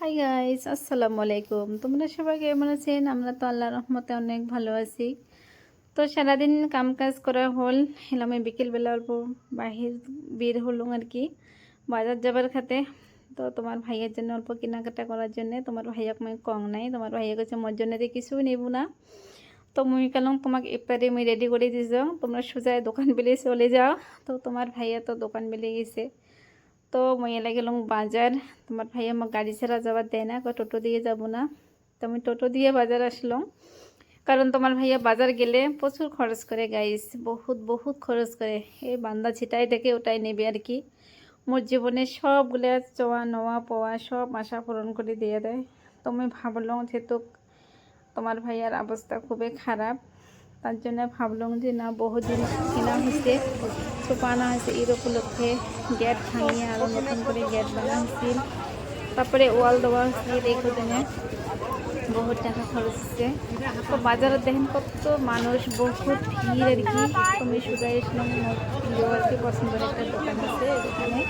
Hi guys, আসসালামু আলাইকুম। তোমরা সবাই কেমন আছেন? আমরা তো আল্লাহর রহমতে অনেক ভালো আছি। তো সারাদিন কাম কাজ করা হল, এলাম বিকেলবেলা অল্প বাহির বের হলুম আর কি, বাজার যাবার খাতে। তো তোমার ভাইয়ের জন্য অল্প কেনাকাটা করার জন্য। তোমার ভাইয়াক আমি কং নাই, তোমার ভাইয়া কাছে মোর জন্য কিছুই নেব না। তো মুই কালং তোমাকে এপারে মুই রেডি করে দিছ, তোমরা সোজায় দোকান বেলে চলে যাও। তো তোমার ভাইয়া তো দোকান বেলে গেছে। তো মই এলা গেলাম বাজার। তোমার ভাই আমার গাড়ি ছাড়া যাবার দেয় না, টোটো দিয়ে যাব না। তো আমি টোটো দিয়ে বাজার আসলাম, কারণ তোমার ভাইয়া বাজার গেলে প্রচুর খরচ করে গাইস, বহুত বহুত খরচ করে। এই বান্দা ছিটাই দেখে ওটাই নেবে আর কি। মোর জীবনে সবগুলো চোয়া নোয়া পোয়া সব আশা পূরণ করে দিয়ে দেয়। তো আমি ভাবলাম যেহেতু তোমার ভাইয়ার অবস্থা খুবই খারাপ, তার জন্য ভাবলাম যে না, বহুদিন কেনা হয়েছে, ছোপা আনা হয়েছে, ঈদ উপলক্ষে গেট ভাঙিয়ে আরও নতুন করে গেট বানা হয়েছিল, তারপরে ওয়াল দেওয়া হয়েছিল। দেখো দিনে বহুত টাকা খরচ হচ্ছে। তো বাজারে দেখেন কত মানুষ, বহুত ভিড় আর কি। তুমি সোজা এসলাম প্রিয় আর কি পছন্দের একটা দোকান আছে এখানে।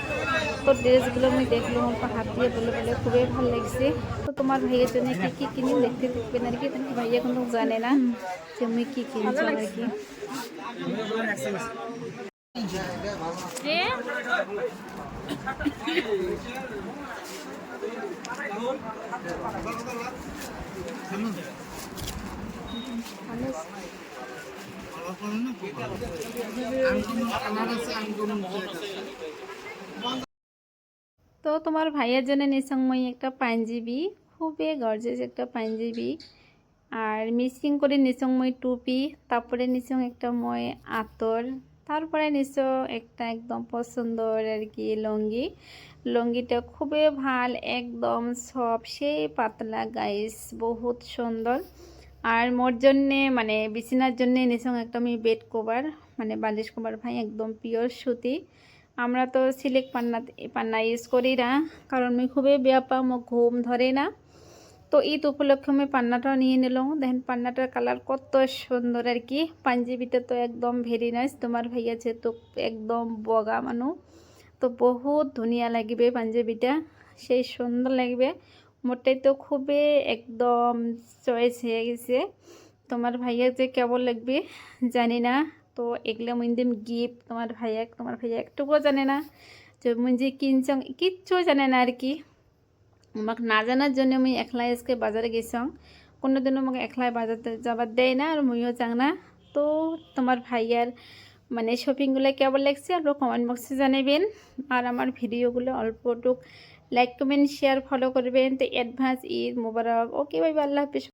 তো ড্রেসগুলো আমি দেখলাম, অল্প হাত দিয়ে বলে বলে খুবই ভালো লাগছে। তো তোমার ভাইয়ের জন্য কি কি কিনি দেখতে থাকবেন আর কি। তোমার ভাইয়া কিন্তু জানে না যে আমি কি কিনছি আর কি। তো তোমার ভাইয়ের জন্য নিসংময়ী একটা পাঞ্জাবি, খুবই গর্জিয়াস একটা পাঞ্জাবি, আর মিক্সিং করে নিসংময়ী টুপি, তারপরে নিসং একটা মই আতর, তারপরে নিস একটা একদম পছন্দের আর কি লুঙ্গি। লুঙ্গিটা খুবই ভাল, একদম সব সেই পাতলা গাইস, বহুত সুন্দর। আর মোর জন্যে মানে বিছানার জন্যে নিসং একটা আমি বেড কভার, মানে বালিশ কভার ভাই, একদম পিওর সুতি। আমরা তো সিল্ক পান্না ইউজ করি না, কারণ আমি খুবই বেয়া পাও, মোক ঘুম ধরে না। তো ঈদ উপলক্ষে আমি পান্নাটাও নিয়ে নিলাম। দেখেন পান্নাটার কালার কত সুন্দর আর কি। পাঞ্জাবিটা তো একদম ভেরি নাইস। তোমার ভাইয়া তো একদম বগা মানুষ, তো বহুত ধুনিয়া লাগবে পাঞ্জাবিটা, সেই সুন্দর লাগবে। মোটাই তো খুবই একদম চয়েস হয়ে গেছে। তোমার ভাইয়া যে কেমন লাগবে জানি না। তো এগুলো মুই দিম গিফট তোমার ভাইয়া একটুকুও জানে না যে মুই যে কিনছং, কিচ্ছু জানে না আর কি। আমাকে না জানার জন্য আমি একলাই আজকে বাজারে গেছং। কোনোদিনও আমাকে একলাই বাজারে যাবার দেয় না, আর মুইও চাং না। তো তোমার ভাইয়ার মানে শপিংগুলো কেমন লাগছে আপনারা কমেন্ট বক্সে জানাবেন। আর আমার ভিডিওগুলো অল্পটুক লাইক কমেন্ট শেয়ার ফলো করবেন। তো অ্যাডভান্স ঈদ মোবারক। ওকে, বাই, আল্লাহ হাফেজ।